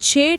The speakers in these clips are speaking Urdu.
6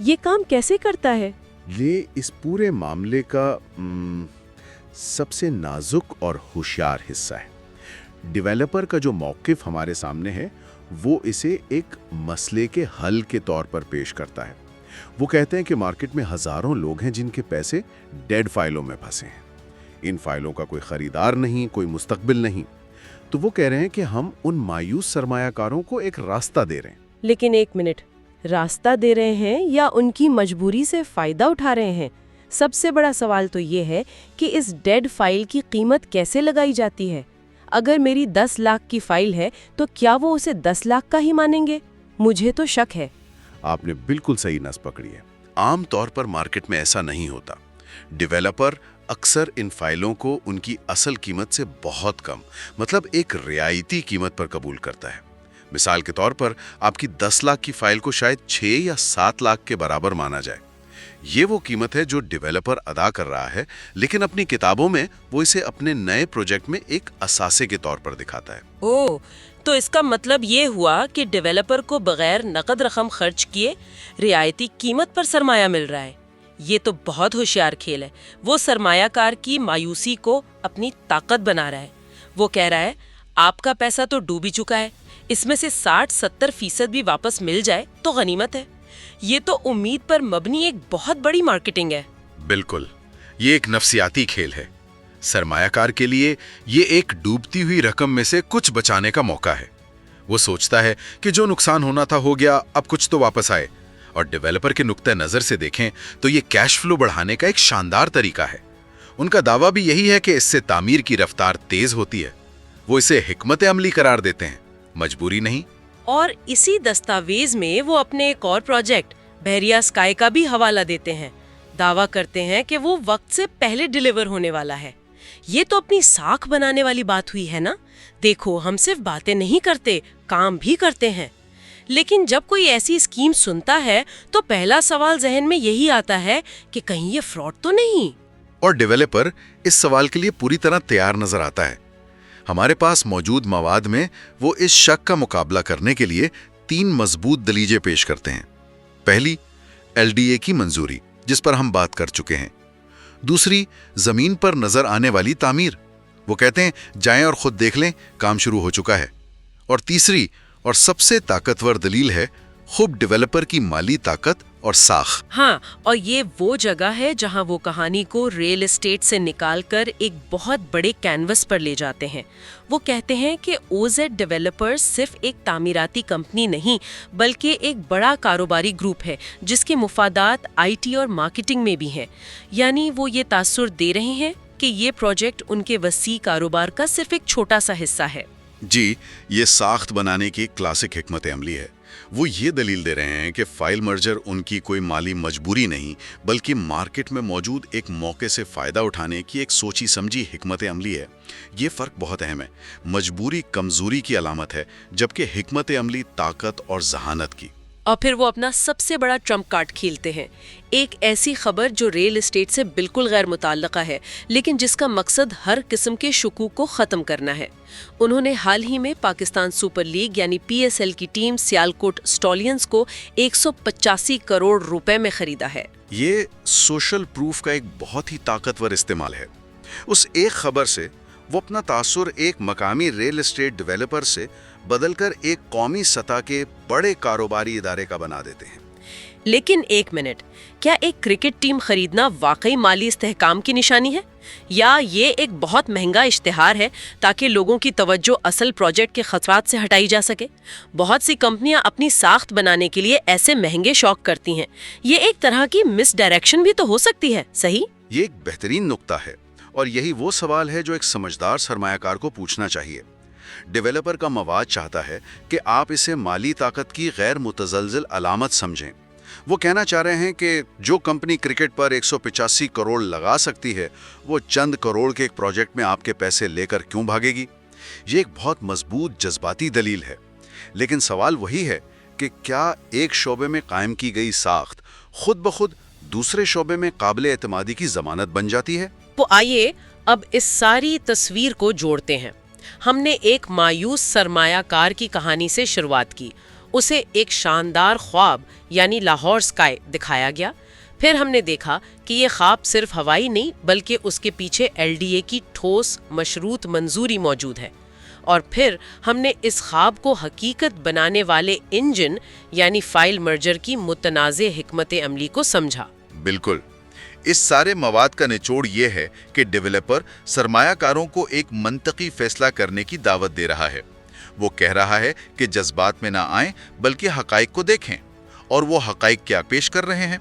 یہ کام کیسے کرتا ہے؟ یہ اس پورے معاملے کا سب سے نازک اور ہوشیار حصہ ہے۔ ڈیولپر کا جو موقف ہمارے سامنے ہے وہ اسے ایک مسئلے کے حل کے طور پر پیش کرتا ہے۔ وہ کہتے ہیں کہ مارکیٹ میں ہزاروں لوگ ہیں جن کے پیسے ڈیڈ فائلوں میں پھنسے ہیں، ان فائلوں کا کوئی خریدار نہیں، کوئی مستقبل نہیں۔ تو وہ کہہ رہے ہیں کہ ہم ان مایوس سرمایہ کاروں کو ایک راستہ دے رہے ہیں۔ لیکن ایک منٹ، راستہ دے رہے ہیں یا ان کی مجبوری سے فائدہ اٹھا رہے ہیں؟ سب سے بڑا سوال تو یہ ہے کہ اس ڈیڈ فائل کی قیمت کیسے لگائی جاتی ہے؟ اگر میری 10 لاکھ کی فائل ہے تو کیا وہ اسے 10 لاکھ کا ہی مانیں گے؟ مجھے تو شک ہے۔ آپ نے بالکل صحیح نس پکڑی ہے۔ عام طور پر مارکیٹ میں ایسا نہیں ہوتا۔ ڈیولپر اکثر ان فائلوں کو ان کی اصل قیمت سے بہت کم، مطلب ایک رعایتی قیمت پر قبول کرتا ہے۔ مثال کے طور پر آپ کی 10 لاکھ کی فائل کو شاید 6 یا 7 لاکھ کے برابر مانا جائے۔ یہ وہ قیمت ہے جو ڈیولپر ادا کر رہا ہے، لیکن اپنی کتابوں میں وہ اسے اپنے نئے پروجیکٹ میں ایک اثاثے کے طور پر دکھاتا ہے۔ اوہ، تو اس کا مطلب یہ ہوا کہ ڈیولپر کو بغیر نقد رقم خرچ کیے رعایتی قیمت پر سرمایہ مل رہا ہے۔ یہ تو بہت ہوشیار کھیل ہے۔ وہ سرمایہ کار کی مایوسی کو اپنی طاقت بنا رہا ہے۔ وہ کہہ رہا ہے آپ کا پیسہ تو ڈوب ہی چکا ہے، اس میں سے 60-70% بھی واپس مل جائے تو غنیمت ہے۔ یہ تو امید پر مبنی ایک بہت بڑی مارکیٹنگ ہے۔ بالکل، یہ ایک نفسیاتی کھیل ہے۔ سرمایہ کار کے لیے یہ ایک ڈوبتی ہوئی رقم میں سے کچھ بچانے کا موقع ہے۔ وہ سوچتا ہے کہ جو نقصان ہونا تھا ہو گیا، اب کچھ تو واپس آئے۔ اور ڈیولپر کے نقطہ نظر سے دیکھیں تو یہ کیش فلو بڑھانے کا ایک شاندار طریقہ ہے۔ ان کا دعویٰ بھی یہی ہے کہ اس سے تعمیر کی رفتار تیز ہوتی ہے۔ وہ اسے حکمت عملی قرار دیتے ہیں، مجبوری نہیں۔ اور اسی دستاویز میں وہ اپنے ایک اور پروجیکٹ بحریہ اسکائی کا بھی حوالہ دیتے ہیں۔ دعویٰ کرتے ہیں کہ وہ وقت سے پہلے ڈیلیور ہونے والا ہے۔ یہ تو اپنی ساکھ بنانے والی بات ہوئی ہے نا؟ دیکھو، ہم صرف باتیں نہیں کرتے، کام بھی کرتے ہیں۔ لیکن جب کوئی ایسی اسکیم سنتا ہے تو پہلا سوال ذہن میں یہی آتا ہے کہ کہیں یہ فراڈ تو نہیں؟ اور ڈیولپر اس سوال کے لیے پوری طرح تیار نظر آتا ہے۔ ہمارے پاس موجود مواد میں وہ اس شک کا مقابلہ کرنے کے لیے 3 مضبوط دلیلیں پیش کرتے ہیں۔ پہلی، LDA کی منظوری، جس پر ہم بات کر چکے ہیں۔ دوسری، زمین پر نظر آنے والی تعمیر۔ وہ کہتے ہیں جائیں اور خود دیکھ لیں، کام شروع ہو چکا ہے۔ اور تیسری اور سب سے طاقتور دلیل ہے خوب ڈیولپر کی مالی طاقت اور ساخ۔ ہاں، اور یہ وہ جگہ ہے جہاں وہ کہانی کو ریل اسٹیٹ سے نکال کر ایک بہت بڑے کینوس پر لے جاتے ہیں۔ وہ کہتے ہیں کہ OZ ڈیولپرز صرف ایک تعمیراتی کمپنی نہیں بلکہ ایک بڑا کاروباری گروپ ہے جس کے مفادات IT اور مارکیٹنگ میں بھی ہیں۔ یعنی وہ یہ تاثر دے رہے ہیں کہ یہ پروجیکٹ ان کے وسیع کاروبار کا صرف ایک چھوٹا سا حصہ ہے۔ جی، یہ ساخت بنانے کی کلاسک حکمت عملی ہے۔ وہ یہ دلیل دے رہے ہیں کہ فائل مرجر ان کی کوئی مالی مجبوری نہیں، بلکہ مارکیٹ میں موجود ایک موقع سے فائدہ اٹھانے کی ایک سوچی سمجھی حکمت عملی ہے۔ یہ فرق بہت اہم ہے۔ مجبوری کمزوری کی علامت ہے، جبکہ حکمت عملی طاقت اور ذہانت کی۔ اور پھر وہ اپنا سب سے بڑا ٹرمپ کارڈ کھیلتے ہیں، ایک ایسی خبر جو ریل اسٹیٹ سے بالکل غیر متعلقہ ہے لیکن جس کا مقصد ہر قسم کے شکوک کو ختم کرنا ہے۔ انہوں نے حال ہی میں پاکستان سپر لیگ یعنی PSL کی ٹیم سیالکوٹ اسٹالینز کو 185 کروڑ روپے میں خریدا ہے۔ یہ سوشل پروف کا ایک بہت ہی طاقتور استعمال ہے۔ اس ایک خبر سے وہ اپنا تاثر ایک مقامی ریل اسٹیٹ ڈیولپر سے بدل کر ایک قومی سطح کے بڑے کاروباری ادارے کا بنا دیتے ہیں۔ لیکن ایک منٹ، کیا ایک کرکٹ ٹیم خریدنا واقعی مالی استحکام کی نشانی ہے؟ یا یہ ایک بہت مہنگا اشتہار ہے تاکہ لوگوں کی توجہ اصل پروجیکٹ کے خطرات سے ہٹائی جا سکے؟ بہت سی کمپنیاں اپنی ساخت بنانے کے لیے ایسے مہنگے شوق کرتی ہیں۔ یہ ایک طرح کی مس ڈائریکشن بھی تو ہو سکتی ہے، صحیح؟ یہ ایک بہترین نقطہ ہے، اور یہی وہ سوال ہے جو ایک سمجھدار سرمایہ کار کو پوچھنا چاہیے۔ ڈیولپر کا مواد چاہتا ہے کہ آپ اسے مالی طاقت کی غیر متزلزل علامت سمجھیں۔ وہ کہنا چاہ رہے ہیں کہ جو کمپنی کرکٹ پر 185 کروڑ لگا سکتی ہے، وہ چند کروڑ کے ایک پروجیکٹ میں آپ کے پیسے لے کر کیوں بھاگے گی؟ یہ ایک بہت مضبوط جذباتی دلیل ہے، لیکن سوال وہی ہے کہ کیا ایک شعبے میں قائم کی گئی ساخت خود بخود دوسرے شعبے میں قابل اعتمادی کی ضمانت بن جاتی ہے؟ تو آئیے اب اس ساری تصویر کو جوڑتے ہیں۔ ہم نے ایک مایوس سرمایہ کار کی کہانی سے شروعات کی، اسے ایک شاندار خواب یعنی لاہور اسکائی دکھایا گیا۔ پھر ہم نے دیکھا کہ یہ خواب صرف ہوائی نہیں بلکہ اس کے پیچھے LDA کی ٹھوس مشروط منظوری موجود ہے، اور پھر ہم نے اس خواب کو حقیقت بنانے والے انجن یعنی فائل مرجر کی متنازع حکمت عملی کو سمجھا۔ بالکل، اس سارے مواد کا نچوڑ یہ ہے کہ ڈیولپر سرمایہ کاروں کو ایک منطقی فیصلہ کرنے کی دعوت دے رہا ہے۔ وہ کہہ رہا ہے کہ جذبات میں نہ آئیں بلکہ حقائق کو دیکھیں، اور وہ حقائق کیا پیش کر رہے ہیں؟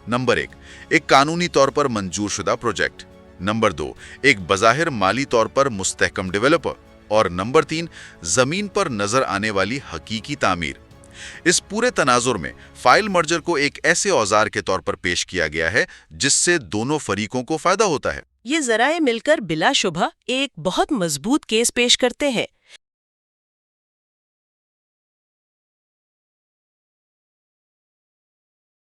نمبر 1، ایک قانونی طور پر منظور شدہ پروجیکٹ۔ نمبر 2، ایک بظاہر مالی طور پر مستحکم ڈیولپر۔ اور نمبر 3، زمین پر نظر آنے والی حقیقی تعمیر۔ اس پورے تناظر میں فائل مرجر کو ایک ایسے اوزار کے طور پر پیش کیا گیا ہے جس سے دونوں فریقوں کو فائدہ ہوتا ہے۔ یہ ذرائع مل کر بلا شبہ ایک بہت مضبوط کیس پیش کرتے ہیں،